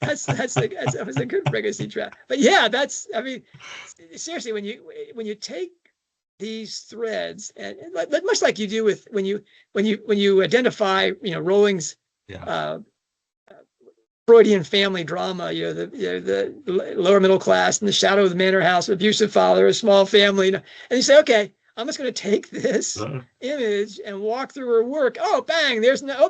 That was a good pregnancy trap. But yeah, I mean, seriously, when you take these threads and much like you do with when you identify, Rowling's Freudian family drama, the lower middle class and the shadow of the manor house, abusive father, a small family, and you say, okay, I'm just going to take this image and walk through her work. Oh, bang! There's another.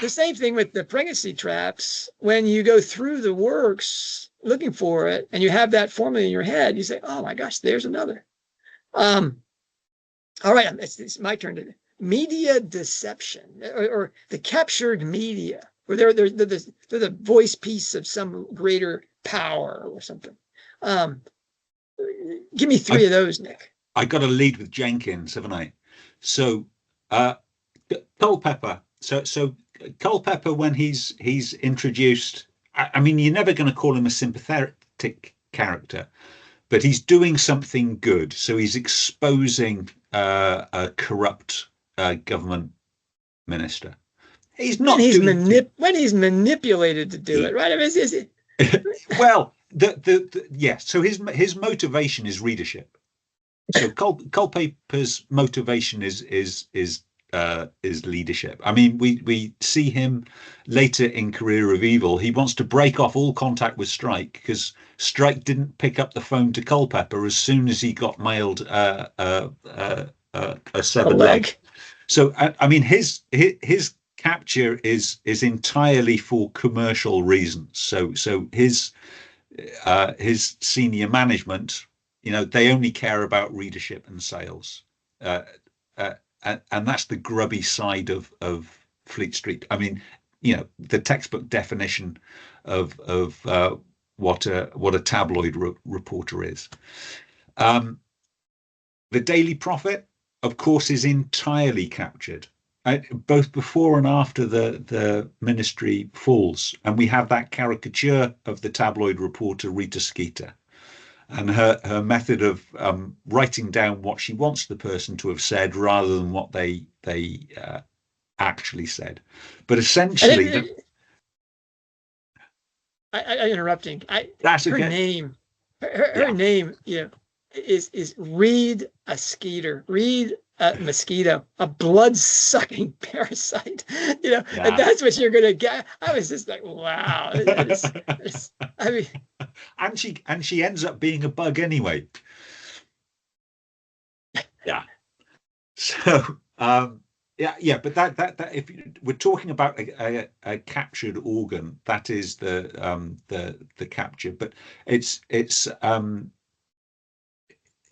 The same thing with the pregnancy traps. When you go through the works looking for it, and you have that formula in your head, you say, "Oh my gosh, there's another." All right, it's my turn to media deception or the captured media, where they're the voice piece of some greater power or something. Give me three of those, Nick. I got to lead with Jenkins, haven't I? So, Culpeper. So Culpeper, when he's introduced, I mean, you're never going to call him a sympathetic character, but he's doing something good. So he's exposing a corrupt government minister. He's not. When he's manipulated to do it, right? I mean, well. Yes. So his motivation is readership. So Culpeper's motivation is leadership. I mean, we see him later in Career of Evil. He wants to break off all contact with Strike because Strike didn't pick up the phone to Culpeper as soon as he got mailed a severed leg. So I mean, his capture is entirely for commercial reasons. So his senior management, they only care about readership and sales, and that's the grubby side of Fleet Street. I mean, the textbook definition of what a tabloid reporter is. The Daily Prophet, of course, is entirely captured. Both before and after the ministry falls. And we have that caricature of the tabloid reporter Rita Skeeter and her method of writing down what she wants the person to have said rather than what they actually said. But essentially... I'm interrupting. That's her name, her name, is Reed a Skeeter. Reed a mosquito, a blood-sucking parasite, and that's what you're gonna get. I was just like, wow. I mean, and she ends up being a bug anyway. Yeah. So, but that if we're talking about a captured organ, that is the capture. But it's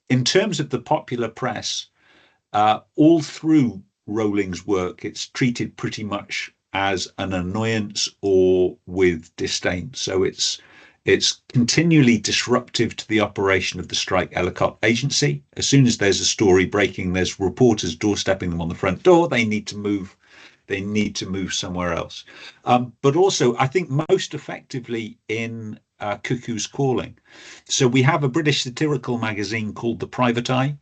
in terms of the popular press. All through Rowling's work, it's treated pretty much as an annoyance or with disdain. So it's continually disruptive to the operation of the Strike-Ellacott agency. As soon as there's a story breaking, there's reporters doorstepping them on the front door. They need to move. They need to move somewhere else. But also, I think most effectively in Cuckoo's Calling. So we have a British satirical magazine called The Private Eye,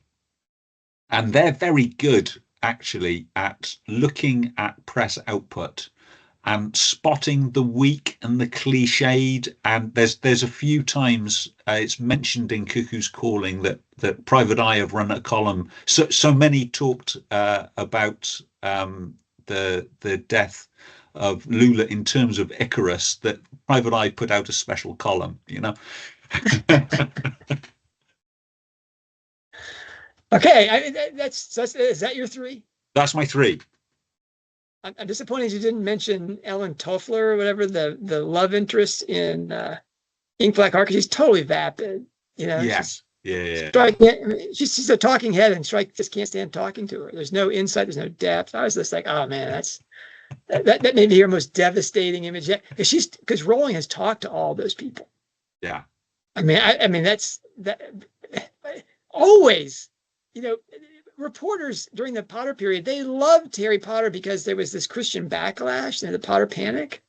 and they're very good actually at looking at press output and spotting the weak and the cliched. And there's a few times it's mentioned in Cuckoo's Calling that Private Eye have run a column. So many talked about the death of Lula in terms of Icarus that Private Eye put out a special column. Okay, is that your three? That's my three. I'm disappointed you didn't mention Ellen Toffler or whatever, the love interest in Ink Black Heart, because she's totally vapid. Yes. Yeah. Strike, she's a talking head, and Strike just can't stand talking to her. There's no insight, there's no depth. I was just like, oh man, that may be her most devastating image yet, because Rowling has talked to all those people. Yeah. I mean that's always, reporters during the Potter period, they loved Harry Potter because there was this Christian backlash, the Potter panic.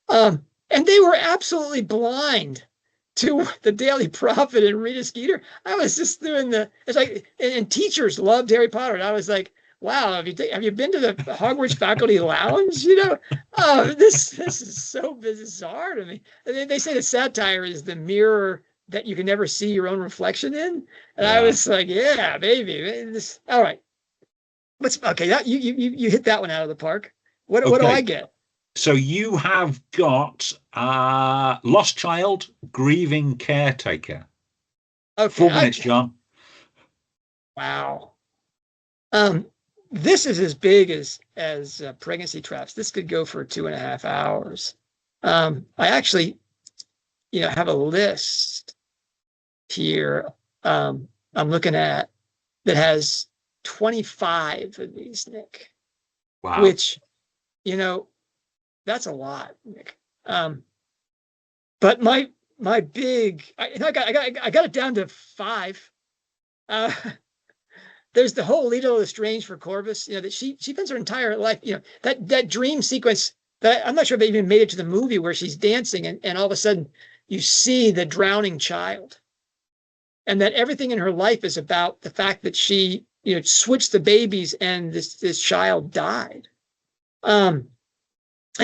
And they were absolutely blind to the Daily Prophet and Rita Skeeter. I was just it's like, and teachers loved Harry Potter. And I was like, wow, have you been to the Hogwarts faculty lounge? Oh, this is so bizarre to me. They say that satire is the mirror that you can never see your own reflection in. And I was like, yeah, baby. All right. Okay, you hit that one out of the park. What do I get? So you have got Lost Child, Grieving Caretaker. Okay. 4 minutes, John. Wow. This is as big as Pregnancy Traps. This could go for 2.5 hours. I actually, have a list here I'm looking at that has 25 of these, Nick. Wow. Which, that's a lot, Nick. But my big, I got it down to 5. There's the whole Lito Lestrange for Corvus, that she spends her entire life, that dream sequence that I'm not sure if they even made it to the movie, where she's dancing and all of a sudden you see the drowning child, and that everything in her life is about the fact that she, switched the babies and this child died. And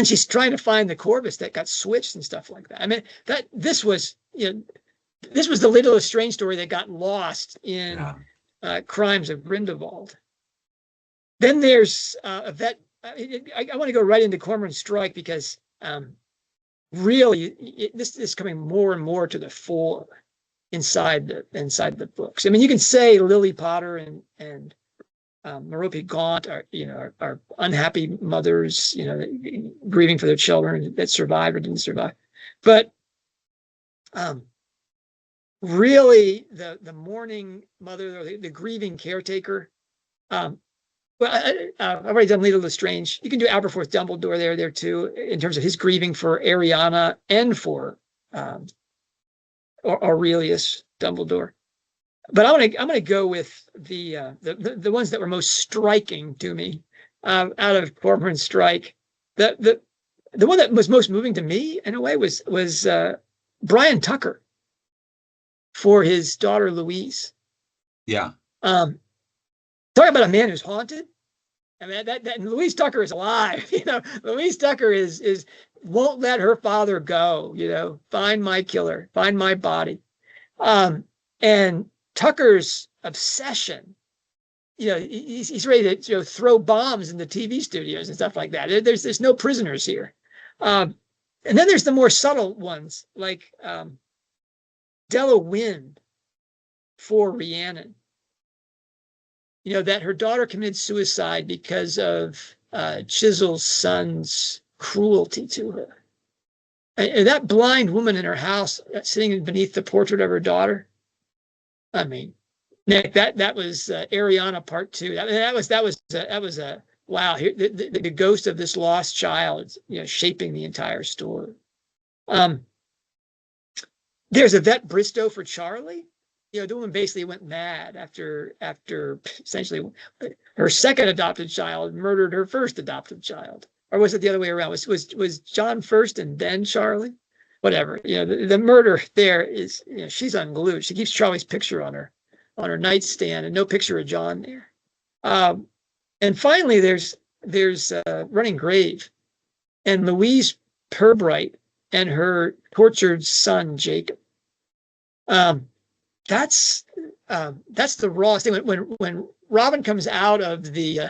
she's trying to find the Corvus that got switched and stuff like that. I mean, this was the Lito Lestrange story that got lost in Crimes of Grindelwald. Then there's a vet. I want to go right into Cormoran Strike, because really this is coming more and more to the fore inside the books. I mean, you can say Lily Potter and Merope Gaunt are unhappy mothers, grieving for their children that survived or didn't survive, but really the mourning mother, or the grieving caretaker. I've already done Lito Lestrange. You can do Aberforth Dumbledore there too, in terms of his grieving for Ariana and for Aurelius Dumbledore. But I'm gonna go with the ones that were most striking to me out of Cormoran Strike. The one that was most moving to me in a way was Brian Tucker for his daughter Louise. Yeah. Talking about a man who's haunted. I mean, that Louise Tucker is alive. Louise Tucker is won't let her father go. Find my killer, find my body. And Tucker's obsession, he's ready to throw bombs in the TV studios and stuff like that. There's no prisoners here. And then there's the more subtle ones, like Della Wind for Rhiannon. That her daughter committed suicide because of Chisel's son's cruelty to her. And that blind woman in her house sitting beneath the portrait of her daughter. I mean, Nick, that was Ariana Part 2. That was a wow. The ghost of this lost child, shaping the entire story. There's Yvette Bristow for Charlie. The woman basically went mad after essentially her second adopted child murdered her first adopted child. Or was it the other way around? Was John first and then Charlie? whatever. The murder there is, she's unglued. She keeps Charlie's picture on her nightstand, and no picture of John there. And finally, there's Running Grave, and Louise Pirbright and her tortured son Jacob. That's the rawest thing. When Robin comes out of the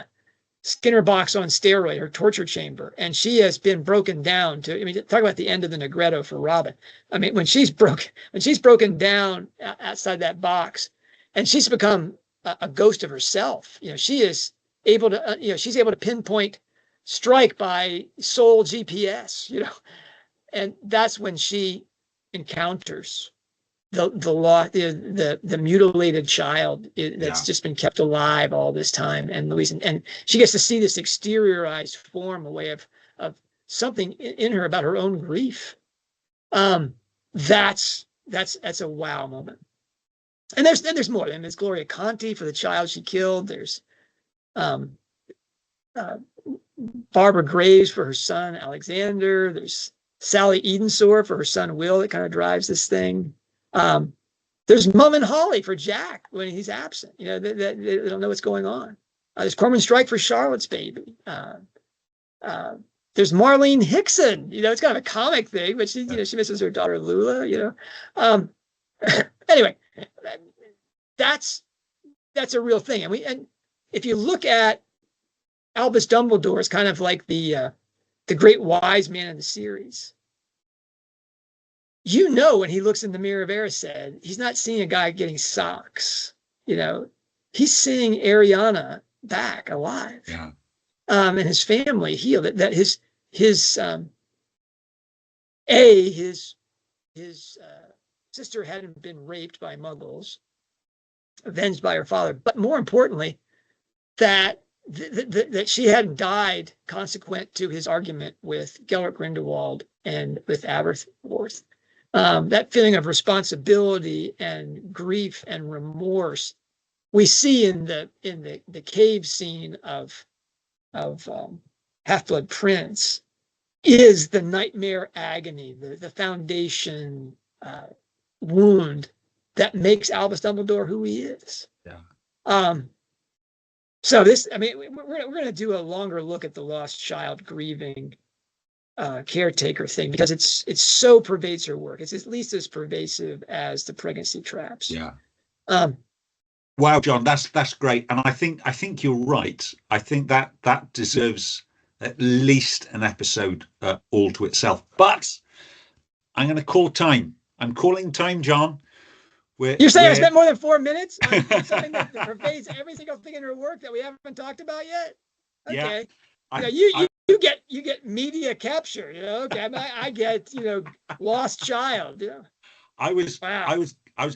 Skinner box on steroid, her torture chamber, and she has been broken down talk about the end of the Negretto for Robin. When she's broken down outside that box, and she's become a ghost of herself. She is able to, she's able to pinpoint Strike by soul GPS, and that's when she encounters the mutilated child that's just been kept alive all this time, and Louise, and she gets to see this exteriorized form, a way of something in her about her own grief. That's a wow moment. And there's more. And there's Gloria Conti for the child she killed. There's Barbara Graves for her son Alexander. There's Sally Edensor for her son Will, that kind of drives this thing. There's Mum and Holly for Jack when he's absent. They don't know what's going on. There's Cormoran Strike for Charlotte's baby. There's Marlene Hickson. It's kind of a comic thing, but she misses her daughter Lula. Anyway, that's a real thing. And if you look at Albus Dumbledore, is kind of like the great wise man in the series. When he looks in the mirror of Erised, he's not seeing a guy getting socks. He's seeing Ariana back alive. Yeah. And his family healed. That his sister hadn't been raped by Muggles, avenged by her father, but more importantly, that she hadn't died consequent to his argument with Gellert Grindelwald and with Aberforth. That feeling of responsibility and grief and remorse we see in the cave scene of Half-Blood Prince is the nightmare agony, the foundation wound that makes Albus Dumbledore who he is. Yeah. So this, we're going to do a longer look at the lost child grieving caretaker thing, because it's so pervades her work. It's at least as pervasive as the pregnancy traps. Yeah. Wow, John, that's great, and I think you're right. I think that deserves at least an episode all to itself. But I'm going to call time. I'm calling time, John. You're saying I spent more than 4 minutes on something that pervades every single thing in her work that we haven't talked about yet? Okay. Yeah. You get media capture, Okay, I get lost child. I was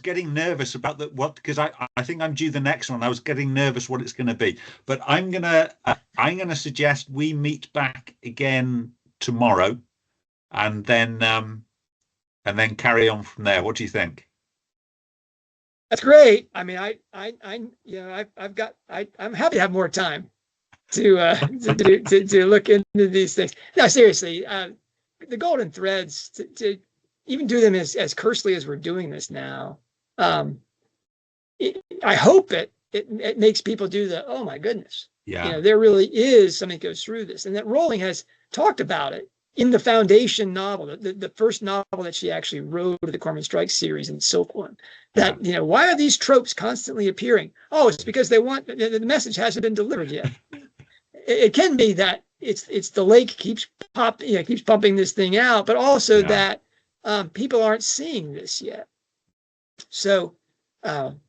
getting nervous about because I think I'm due the next one. I was getting nervous what it's going to be, but I'm gonna suggest we meet back again tomorrow, and then carry on from there. What do you think? That's great. I'm happy to have more time to look into these things. No, seriously, the golden threads to even do them as cursely as we're doing this now. I hope it makes people do oh my goodness. Yeah. There really is something that goes through this, and that Rowling has talked about it in the foundation novel, the first novel that she actually wrote of the Cormoran Strike series in Silk One. That, why are these tropes constantly appearing? Oh, it's because they want the message hasn't been delivered yet. It can be that it's the lake keeps pumping this thing out, but also that people aren't seeing this yet. So that'll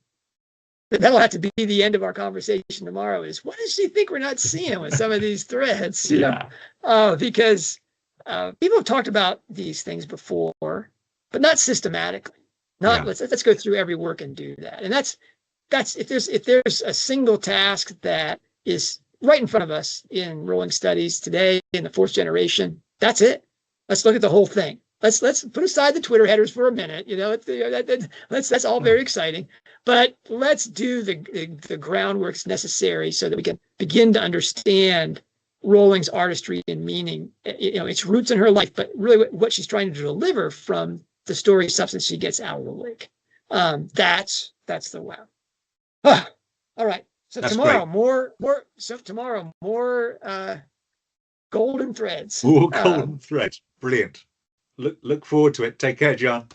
have to be the end of our conversation tomorrow. Is what does she think we're not seeing with some of these threads? Because people have talked about these things before, but not systematically. Let's go through every work and do that. And that's if there's a single task that is right in front of us in Rowling Studies today in the fourth generation, that's it. Let's look at the whole thing. Let's put aside the Twitter headers for a minute. That's all very exciting, but let's do the groundworks necessary so that we can begin to understand Rowling's artistry and meaning, its roots in her life, but really what she's trying to deliver from the story substance she gets out of the lake. That's the wow. All right. So That's tomorrow, great. more golden threads. More golden thread. Brilliant. Look forward to it. Take care, John.